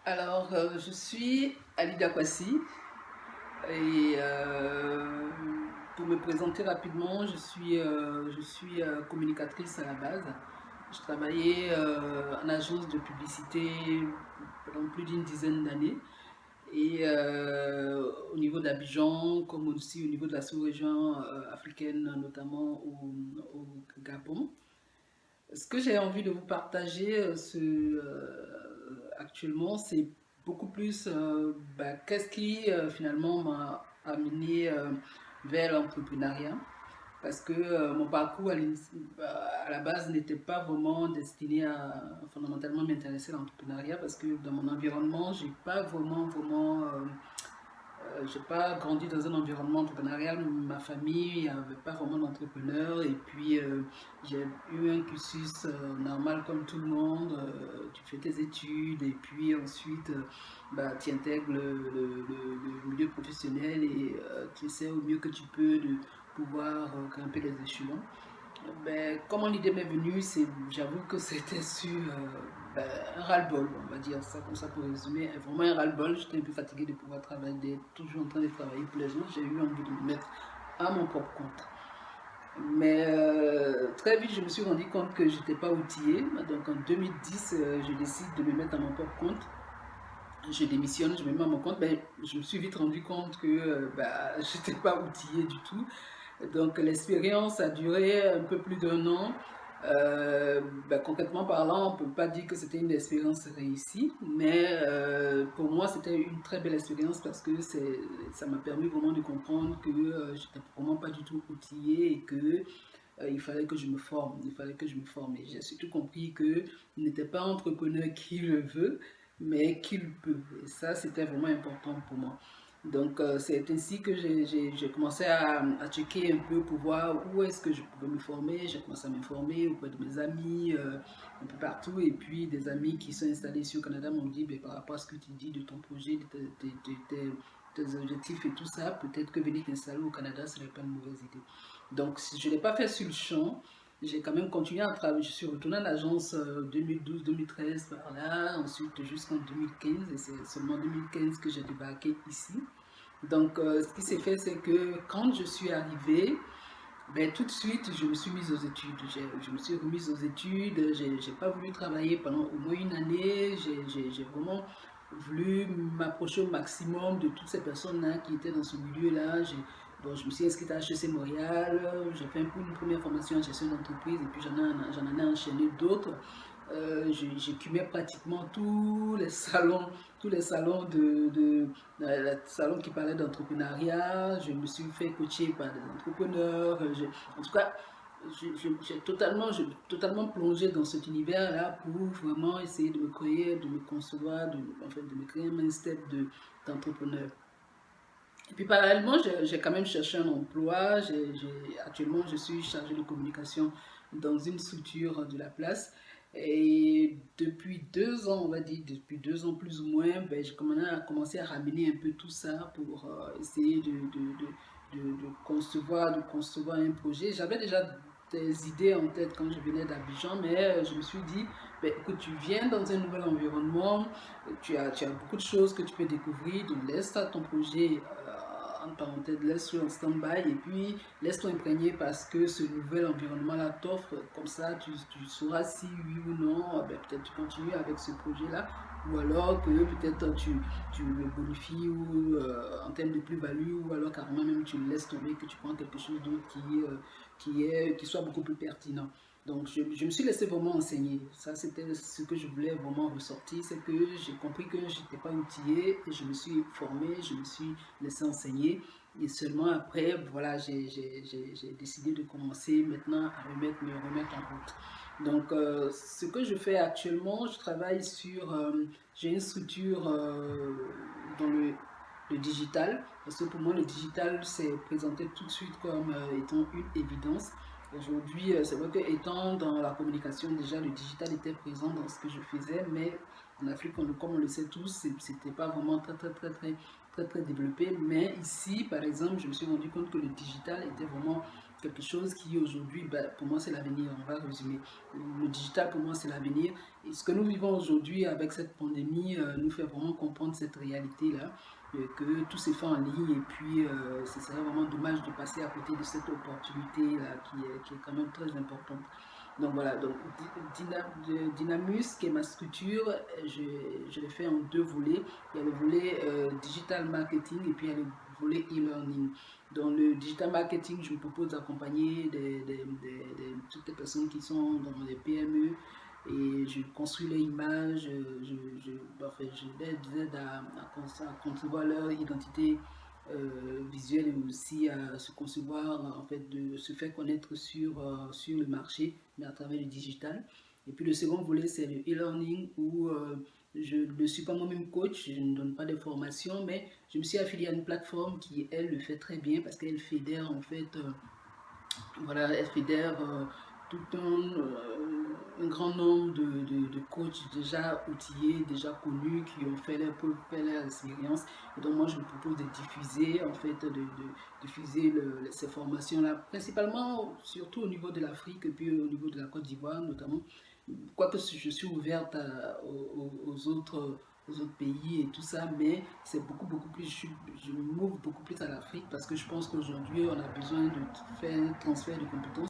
Alors, je suis Alida Kwasi et pour me présenter rapidement, je suis communicatrice à la base. Je travaillais en agence de publicité pendant plus d'une dizaine d'années et au niveau d'Abidjan, comme aussi au niveau de la sous-région africaine, notamment au Gabon. Ce que j'ai envie de vous partager actuellement, c'est beaucoup plus qu'est-ce qui finalement m'a amené vers l'entrepreneuriat. Parce que mon parcours à la base n'était pas vraiment destiné à fondamentalement m'intéresser à l'entrepreneuriat parce que dans mon environnement, j'ai pas j'ai pas grandi dans un environnement entrepreneurial. Ma famille n'avait pas vraiment d'entrepreneur. Et puis, j'ai eu un cursus normal comme tout le monde. Tu fais tes études et puis ensuite, tu intègres le milieu professionnel et tu essaies au mieux que tu peux de pouvoir grimper les échelons. Comment l'idée m'est venue, j'avoue que c'était sur un ras-le-bol, on va dire ça comme ça pour résumer. Vraiment un ras-le-bol, j'étais un peu fatigué de pouvoir travailler, d'être toujours en train de travailler pour les autres. J'ai eu envie de me mettre à mon propre compte. Mais très vite, je me suis rendu compte que je n'étais pas outillée. Donc en 2010, je décide de me mettre à mon propre compte. Je démissionne, je me mets à mon compte. Je me suis vite rendu compte que je n'étais pas outillée du tout. Donc l'expérience a duré un peu plus d'un an. Concrètement parlant, on ne peut pas dire que c'était une expérience réussie, mais pour moi c'était une très belle expérience parce que ça m'a permis vraiment de comprendre que j'étais vraiment pas du tout outillée et que il fallait que je me forme, il fallait que je me forme. Et j'ai surtout compris que il n'était pas entrepreneur qui le veut, mais qui le peut. Et ça, c'était vraiment important pour moi. Donc, c'est ainsi que j'ai commencé à checker un peu pour voir où est-ce que je pouvais me former. J'ai commencé à m'informer auprès de mes amis, un peu partout. Et puis, des amis qui sont installés ici au Canada m'ont dit, par rapport à ce que tu dis de ton projet, tes objectifs et tout ça, peut-être que venir t'installer au Canada, ce n'est pas une mauvaise idée. Donc, si je ne l'ai pas fait sur le champ. J'ai quand même continué à travailler. Je suis retourné à l'agence 2012-2013 par là, ensuite jusqu'en 2015, et c'est seulement en 2015 que j'ai débarqué ici. Donc, ce qui s'est fait, c'est que quand je suis arrivée, tout de suite, je me suis mise aux études. Je me suis remise aux études. J'ai pas voulu travailler pendant au moins une année. J'ai vraiment voulu m'approcher au maximum de toutes ces personnes-là qui étaient dans ce milieu-là. Bon, je me suis inscrite à HEC Montréal. J'ai fait une première formation en gestion d'entreprise et puis j'en ai enchaîné d'autres. J'écumais pratiquement tous les salons salons qui parlaient d'entrepreneuriat. Je me suis fait coacher par des entrepreneurs. En tout cas, j'ai totalement plongé dans cet univers-là pour vraiment essayer de me créer, de me concevoir, en fait, de me créer un mindset d'entrepreneur. Et puis parallèlement, j'ai quand même cherché un emploi. Actuellement, je suis chargé de communication dans une structure de la place. Et depuis 2 ans, on va dire, depuis 2 ans plus ou moins, j'ai commencé à ramener un peu tout ça pour essayer de concevoir un projet. J'avais déjà des idées en tête quand je venais d'Abidjan, mais je me suis dit, écoute, tu viens dans un nouvel environnement, tu as beaucoup de choses que tu peux découvrir, donc laisse ça ton projet en parenthèse, laisse-le en stand-by et puis laisse-toi imprégner parce que ce nouvel environnement-là t'offre, comme ça tu sauras si oui ou non, peut-être tu continues avec ce projet-là ou alors que peut-être tu le bonifies ou, en termes de plus-value ou alors carrément même tu le laisses tomber, que tu prends quelque chose d'autre qui soit beaucoup plus pertinent. Donc, je me suis laissé vraiment enseigner. Ça, c'était ce que je voulais vraiment ressortir. C'est que j'ai compris que je n'étais pas outillé et je me suis formé, je me suis laissé enseigner. Et seulement après, voilà, j'ai décidé de commencer maintenant à me remettre en route. Donc, ce que je fais actuellement, je travaille j'ai une structure dans le digital. Parce que pour moi, le digital s'est présenté tout de suite comme étant une évidence. Aujourd'hui, c'est vrai qu'étant dans la communication, déjà le digital était présent dans ce que je faisais, mais en Afrique, comme on le sait tous, c'était pas vraiment très développé. Mais ici, par exemple, je me suis rendu compte que le digital était vraiment quelque chose qui aujourd'hui, pour moi, c'est l'avenir. On va résumer. Le digital, pour moi, c'est l'avenir. Et ce que nous vivons aujourd'hui avec cette pandémie nous fait vraiment comprendre cette réalité-là, que tout s'est fait en ligne et puis ce serait vraiment dommage de passer à côté de cette opportunité-là qui est quand même très importante. Donc voilà, donc Dynamus, qui est ma structure, je l'ai fait en deux volets. Il y a le volet digital marketing et puis il y a le volet e-learning. Dans le digital marketing, je me propose d'accompagner toutes les personnes qui sont dans les PME et je construis leur image, enfin, je les aide à concevoir leur identité visuelle et aussi à se concevoir, en fait, de se faire connaître sur le marché, mais à travers le digital. Et puis le second volet, c'est le e-learning où je ne suis pas moi-même coach, je ne donne pas de formation, mais je me suis affilié à une plateforme qui, elle, le fait très bien parce qu'elle fédère, en fait, voilà, elle fédère tout un grand nombre de coachs déjà outillés, déjà connus, qui ont fait leur preuve, fait leur expérience. Et donc moi, je me propose de diffuser, en fait, diffuser ces formations-là, principalement, surtout au niveau de l'Afrique et puis au niveau de la Côte d'Ivoire, notamment. Quoique je suis ouverte aux autres pays et tout ça, mais c'est beaucoup plus, je m'ouvre beaucoup plus à l'Afrique parce que je pense qu'aujourd'hui, on a besoin de faire un transfert de compétences.